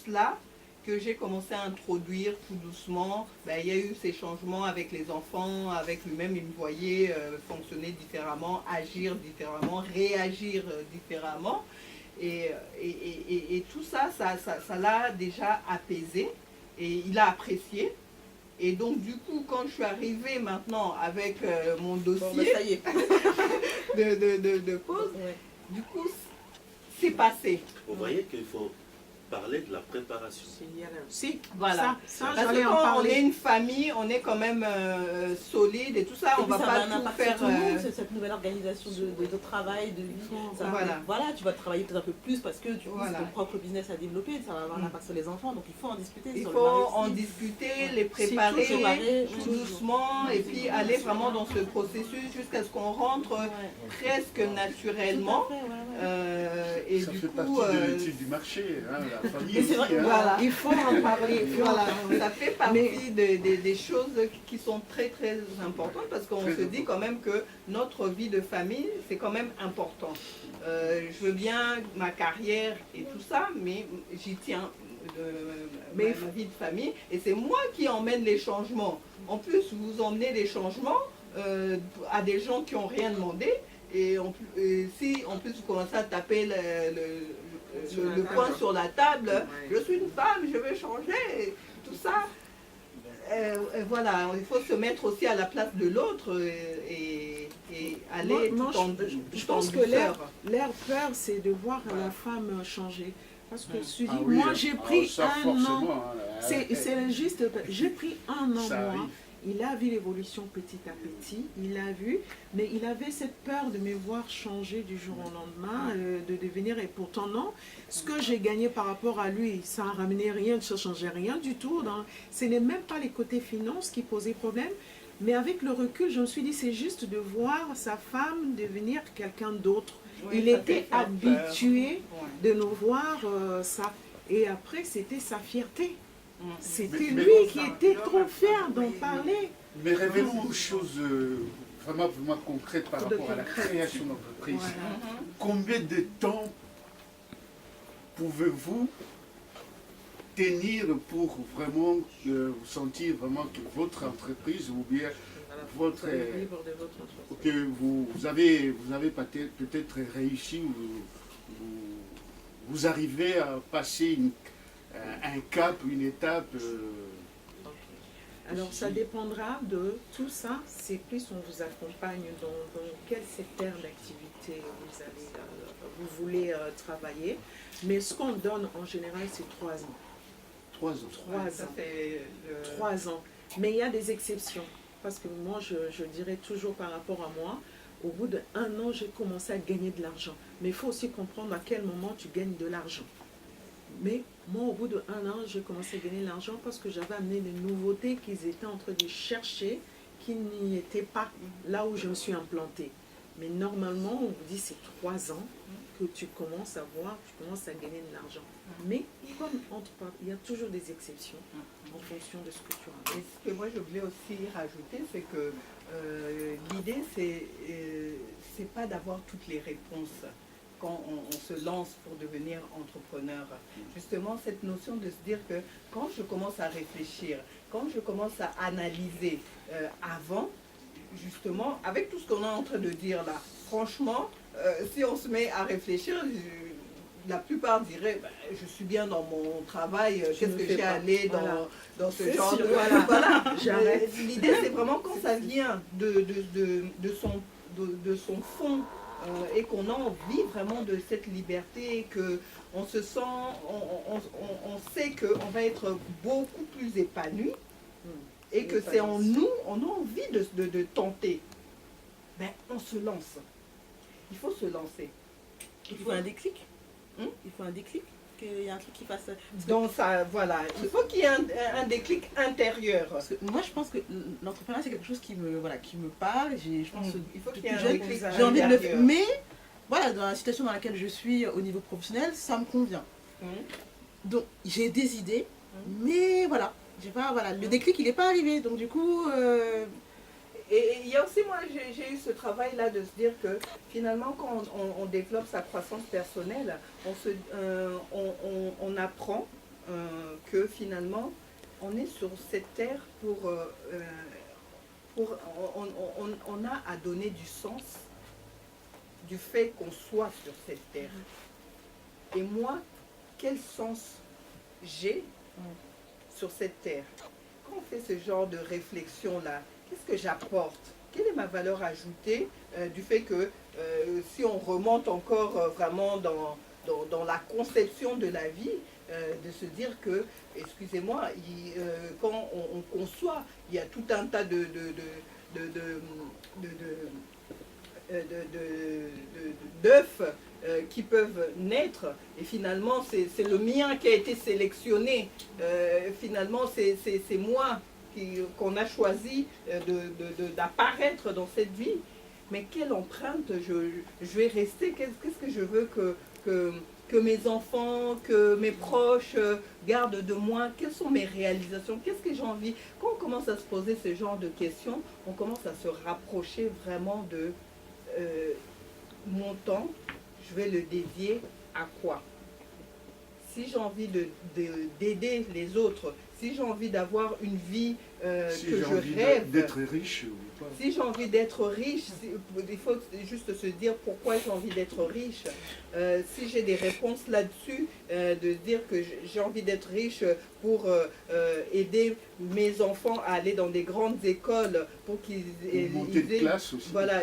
plus là que j'ai commencé à introduire tout doucement. Ben, il y a eu ces changements avec les enfants, avec lui-même, il me voyait fonctionner différemment, agir différemment, réagir différemment. Et tout ça, ça l'a déjà apaisé et il a apprécié. Et donc du coup, quand je suis arrivée maintenant avec mon dossier Bon, ben, ça y est. de pause, Ouais. du coup, c'est passé. Vous voyez qu'il faut parler de la préparation. Si, Voilà. ça Parce j'allais que en quand on parler. est une famille, on est quand même solide et tout ça, on Et va puis ça pas va un tout impact faire. sur tout le monde, cette nouvelle organisation de travail, de vie. Ça va- Voilà. voilà, tu vas travailler peut-être un peu plus parce que tu vois, Voilà. c'est ton propre business à développer, ça va avoir un impact sur les enfants, donc il faut en discuter. Il sur faut le mari en aussi. discuter, Ouais. les préparer Surtout préparer, tout ouais. doucement et puis aller vraiment dans ce processus jusqu'à ce qu'on rentre presque naturellement. Tout à fait, ouais. Et Ça du fait coup, partie de l'étude du marché, hein, la famille Et c'est vrai, aussi, hein. voilà. Il faut en parler. Voilà, ça fait partie des choses qui sont très très importantes parce qu'on Très se dit quand même que notre vie de famille, c'est quand même important. Je veux bien ma carrière et tout ça, mais j'y tiens ma vie de famille et c'est moi qui emmène les changements. En plus, vous emmenez les changements à des gens qui n'ont rien demandé et si en plus vous commencez à taper le poing sur la table, je suis une femme, je veux changer, et tout ça. Voilà, il faut se mettre aussi à la place de l'autre et aller Moi, tout en je tout en pense que douceur. l'air peur, c'est de voir la femme changer. Parce que je Ah dis, oui, moi j'ai pris ça, un an. forcément, hein. C'est juste, j'ai pris un an, Ça moi. arrive. Il a vu l'évolution petit à petit, il a vu, mais il avait cette peur de me voir changer du jour au lendemain, de devenir, et pourtant non. Ce que j'ai gagné par rapport à lui, ça n'a ramené rien, ça ne changeait rien du tout. Ce n'est même pas les côtés finances qui posaient problème, mais avec le recul, je me suis dit, c'est juste de voir sa femme devenir quelqu'un d'autre. Oui, Il ça était fait faire peur. habitué Ouais. de nous voir ça. Et après, c'était sa fierté. C'était Mais- lui qui était trop fier d'en parler. Mais révélons aux choses vraiment, vraiment concrètes par De rapport à la concrètes. création d'entreprise. Voilà. Combien de temps pouvez-vous tenir pour vraiment vous sentir vraiment que votre entreprise ou bien votre, Vivre de votre entreprise. que vous avez peut-être réussi ou vous arrivez à passer un cap, une étape Alors ça dépendra de tout ça, c'est plus on vous accompagne dans quel secteur d'activité vous voulez travailler. Mais ce qu'on donne en général, c'est 3 ans. 3 ans. 3 Ça ans. fait 3 ans. Mais il y a des exceptions. Parce que moi, je dirais toujours par rapport à moi, au bout d'1 an, j'ai commencé à gagner de l'argent. Mais il faut aussi comprendre à quel moment tu gagnes de l'argent. Mais moi, au bout d'1 an, j'ai commencé à gagner de l'argent parce que j'avais amené des nouveautés qu'ils étaient en train de chercher, qui n'y étaient pas là où je me suis implantée. Mais normalement, on vous dit c'est 3 ans que tu commences à voir, tu commences à gagner de l'argent. Mais comme il y a toujours des exceptions en fonction de ce que tu as. Et ce que moi je voulais aussi rajouter, c'est que l'idée, c'est pas d'avoir toutes les réponses quand on se lance pour devenir entrepreneur. Justement, cette notion de se dire que quand je commence à réfléchir, quand je commence à analyser avant, justement, avec tout ce qu'on est en train de dire là, franchement, si on se met à réfléchir, la plupart diraient, ben, je suis bien dans mon travail, qu'est-ce que j'ai à aller dans ce genre de... Voilà. J'arrête. L'idée, c'est vraiment quand ça vient de son fond et qu'on a envie vraiment de cette liberté, qu'on se sent, on sait qu'on va être beaucoup plus épanoui et que c'est en nous, on a envie de tenter. Ben, on se lance. Il faut se lancer. Il faut un déclic. Il faut un déclic, qu'il y ait un truc qui fasse... Donc ça, voilà, il faut qu'il y ait un déclic intérieur. Parce que moi, je pense que l'entrepreneuriat, c'est quelque chose qui me parle. Je pense Il faut depuis qu'il y ait un jeune, déclic j'ai envie de le faire. intérieur. Mais, voilà, dans la situation dans laquelle je suis au niveau professionnel, ça me convient. Donc, j'ai des idées, mais voilà. Le déclic, il n'est pas arrivé. Donc, du coup... Et il y a aussi, moi, j'ai eu ce travail-là de se dire que finalement, quand on développe sa croissance personnelle, on apprend que finalement, on est sur cette terre on a à donner du sens du fait qu'on soit sur cette terre. Et moi, quel sens j'ai sur cette terre? Quand on fait ce genre de réflexion-là, qu'est-ce que j'apporte? Quelle est ma valeur ajoutée du fait que si on remonte encore vraiment dans la conception de la vie, de se dire que, excusez-moi, quand on conçoit, il y a tout un tas d'œufs qui peuvent naître, et finalement c'est le mien qui a été sélectionné, finalement c'est moi qu'on a choisi d'apparaître dans cette vie. Mais quelle empreinte je vais rester, qu'est-ce que je veux que mes enfants, que mes proches gardent de moi, quelles sont mes réalisations, qu'est-ce que j'ai envie. Quand on commence à se poser ce genre de questions, on commence à se rapprocher vraiment de mon temps, je vais le dédier à quoi? Si j'ai envie d'aider les autres, si j'ai envie d'avoir une vie si que j'ai je envie rêve, d'être riche ou pas. si j'ai envie d'être riche, il faut juste se dire pourquoi j'ai envie d'être riche. Si j'ai des réponses là-dessus, de dire que j'ai envie d'être riche pour aider mes enfants à aller dans des grandes écoles, pour qu'ils Monter de classe aussi. voilà,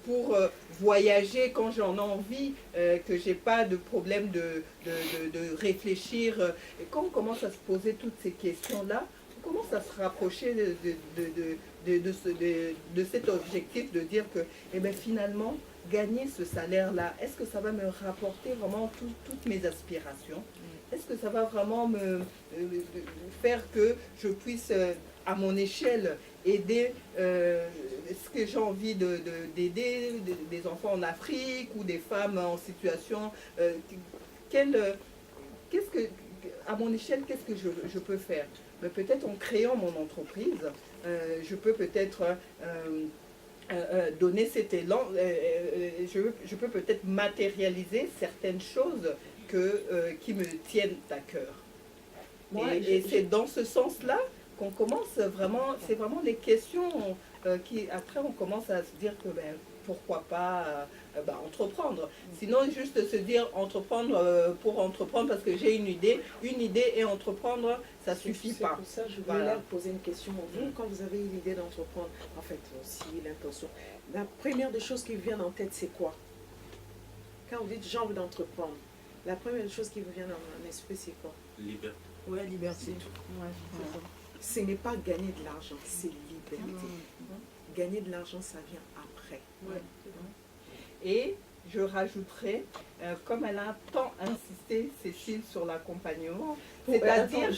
pour voyager quand j'en ai envie, que j'ai pas de problème de réfléchir. Et quand on commence à se poser toutes ces questions-là, on commence à se rapprocher de cet objectif de dire que eh bien, finalement, gagner ce salaire-là, est-ce que ça va me rapporter vraiment toutes mes aspirations? Est-ce que ça va vraiment me faire que je puisse, à mon échelle, aider ce que j'ai envie d'aider, des enfants en Afrique ou des femmes en situation... à mon échelle, qu'est-ce que je peux faire? Peut-être en créant mon entreprise, je peux peut-être donner cet élan, je peux peut-être matérialiser certaines choses qui me tiennent à cœur. Et c'est dans ce sens-là qu'on commence vraiment, c'est vraiment les questions qui, après, on commence à se dire que pourquoi pas entreprendre. Sinon, juste se dire entreprendre pour entreprendre parce que j'ai une idée et entreprendre, ça ne suffit pas. C'est pour ça que je voulais leur poser une question. Vous, quand vous avez l'idée d'entreprendre, en fait, aussi l'intention, la première des choses qui vient en tête, c'est quoi? Quand vous dites j'ai envie d'entreprendre, la première chose qui vous vient dans l'esprit, c'est quoi? Liberté. Ouais, liberté. Ce n'est pas gagner de l'argent, c'est liberté. Gagner de l'argent, ça vient après. Ouais. Et je rajouterai, comme elle a tant insisté, Cécile, sur l'accompagnement, c'est-à-dire que...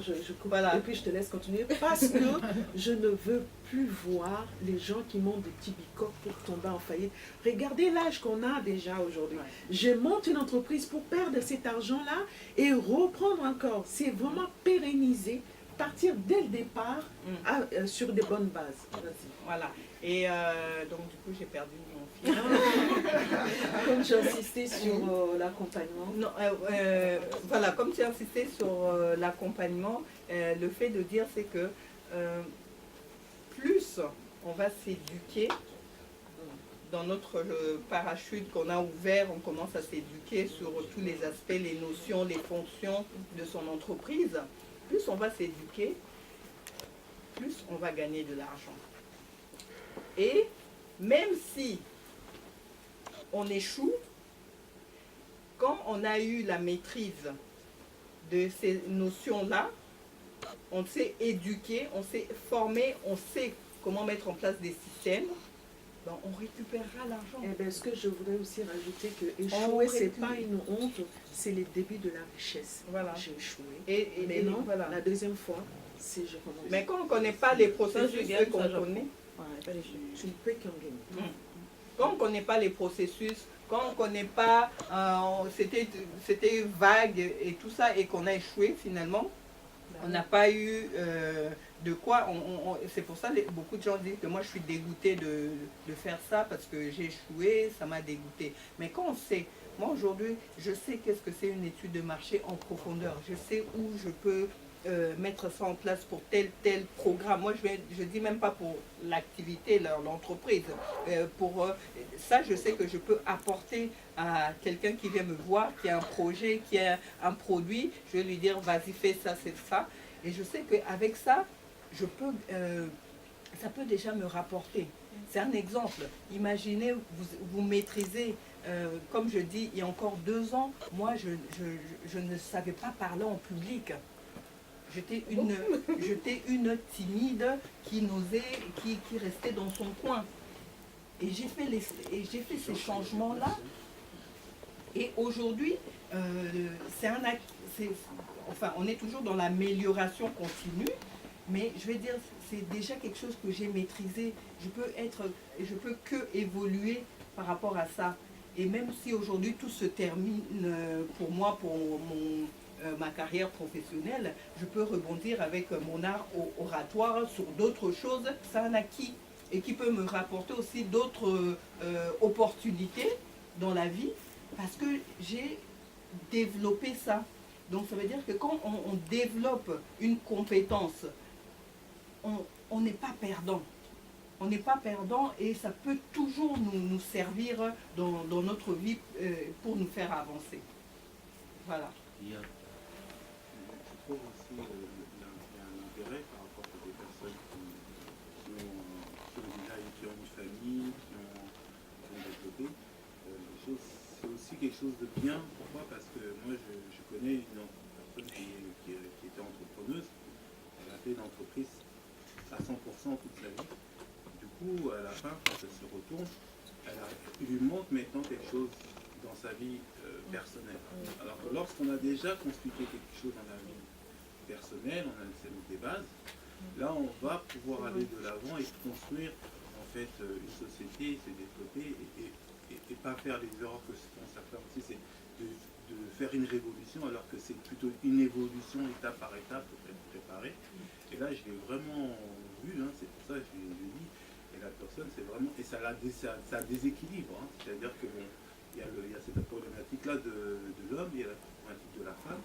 Je coupe, voilà. Et puis je te laisse continuer, parce que je ne veux plus voir les gens qui montent des petits bicoques pour tomber en faillite. Regardez l'âge qu'on a déjà aujourd'hui. Ouais. Je monte une entreprise pour perdre cet argent-là et reprendre encore. C'est vraiment pérenniser, partir dès le départ sur des bonnes bases. Voilà. Et donc, du coup, j'ai perdu mon fil. Comme j'ai insisté sur l'accompagnement. Non, voilà, comme tu as insisté sur l'accompagnement, le fait de dire, c'est que plus on va s'éduquer, dans notre parachute qu'on a ouvert, on commence à s'éduquer sur tous les aspects, les notions, les fonctions de son entreprise. Plus on va s'éduquer, plus on va gagner de l'argent. Et même si on échoue, quand on a eu la maîtrise de ces notions-là, on s'est éduqué, on s'est formé, on sait comment mettre en place des systèmes, ben on récupérera l'argent. Eh bien, ce que je voudrais aussi rajouter, que échouer, ce n'est pas une honte, c'est le début de la richesse. Voilà. J'ai échoué. Mais non, voilà. La deuxième fois, c'est je recommence. Mais quand on ne connaît pas les processus qu'on connaît, tu ne peux qu'en gagner. Quand on ne connaît pas les processus, quand on ne connaît pas, c'était vague et tout ça, et qu'on a échoué finalement, on n'a pas eu de quoi. C'est pour ça que beaucoup de gens disent que moi je suis dégoûtée de faire ça parce que j'ai échoué, ça m'a dégoûté. Mais quand on sait Moi aujourd'hui, je sais qu'est-ce que c'est une étude de marché en profondeur. Je sais où je peux mettre ça en place pour tel programme. Moi, je dis même pas pour l'activité, l'entreprise. Ça, je sais que je peux apporter à quelqu'un qui vient me voir, qui a un projet, qui a un produit. Je vais lui dire, vas-y, fais ça, c'est ça. Et je sais qu'avec ça, je peux, ça peut déjà me rapporter. C'est un exemple. Imaginez, vous maîtrisez, comme je dis, il y a encore 2 ans, moi, je ne savais pas parler en public. J'étais une timide qui n'osait, qui restait dans son coin. Et j'ai fait ces changements-là. Et aujourd'hui, enfin, on est toujours dans l'amélioration continue, mais je vais dire, c'est déjà quelque chose que j'ai maîtrisé. Je peux que évoluer par rapport à ça. Et même si aujourd'hui tout se termine pour moi, pour ma carrière professionnelle, je peux rebondir avec mon art oratoire sur d'autres choses. C'est un acquis et qui peut me rapporter aussi d'autres opportunités dans la vie parce que j'ai développé ça. Donc ça veut dire que quand on développe une compétence, on n'est pas perdant. On n'est pas perdant et ça peut toujours nous servir dans notre vie pour nous faire avancer. Voilà. Je trouve aussi qu'il y a un intérêt par rapport à des personnes qui ont une famille, qui ont développé. C'est aussi quelque chose de bien. Pourquoi? Parce que moi, je connais une personne qui était entrepreneuse. Elle a fait une entreprise à 100% toute sa vie. Du coup, à la fin, quand elle se retourne, il lui manque maintenant quelque chose dans sa vie personnelle. Alors que lorsqu'on a déjà constitué quelque chose dans la vie personnelle, on a des bases, là on va pouvoir aller de l'avant et construire en fait une société, se développer et pas faire les erreurs que font certains aussi, c'est de faire une révolution alors que c'est plutôt une évolution étape par étape pour être préparé. Et là je l'ai vraiment vu, hein, c'est pour ça que je l'ai dit, et la personne c'est vraiment, et ça déséquilibre, hein, c'est-à-dire que il y a cette problématique-là de l'homme, il y a la problématique de la femme.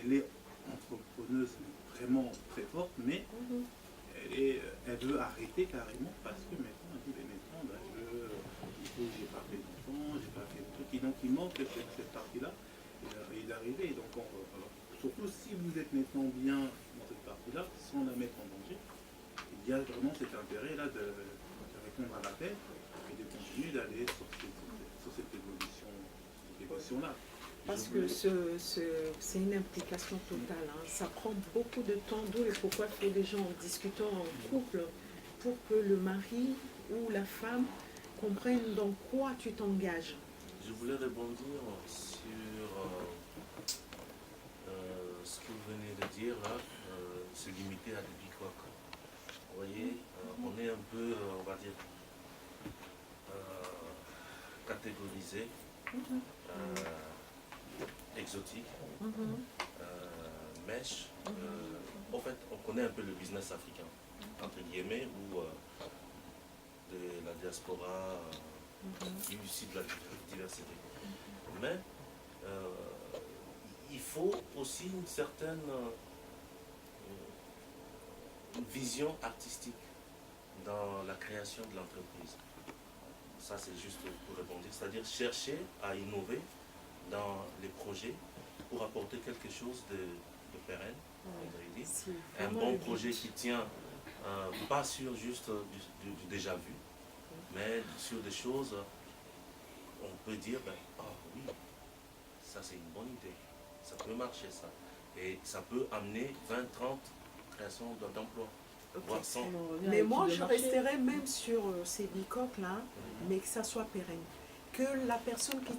Elle est entrepreneuse vraiment très forte, mais elle veut arrêter carrément parce que maintenant, elle dit, mais maintenant, j'ai pas fait d'enfant, j'ai pas fait de trucs, et donc il manque cette partie-là, et d'arriver. Donc, alors, surtout si vous êtes maintenant bien dans cette partie-là, sans la mettre en danger, il y a vraiment cet intérêt-là de répondre à l'appel et de continuer d'aller sur cette évolution-là. Parce que c'est une implication totale. Hein. Ça prend beaucoup de temps, d'où et pourquoi il faut des gens en discutant en couple pour que le mari ou la femme comprenne dans quoi tu t'engages. Je voulais rebondir sur ce que vous venez de dire là, se limiter à des bicoques. Vous voyez, on est un peu, on va dire, catégorisé, exotique, mèche. En fait, on connaît un peu le business africain, entre guillemets, ou de la diaspora issue de la diversité. Mais il faut aussi une certaine vision artistique dans la création de l'entreprise. Ça, c'est juste pour répondre. C'est-à-dire chercher à innover dans les projets pour apporter quelque chose de pérenne, on dit. Un bon projet qui tient pas sur juste du déjà vu, mais sur des choses, on peut dire, oh oui, ça c'est une bonne idée, ça peut marcher ça. Et ça peut amener 20, 30 créations d'emplois. Voire 100. Mais moi, je resterai même sur ces bicoques là, mais que ça soit pérenne. Que la personne qui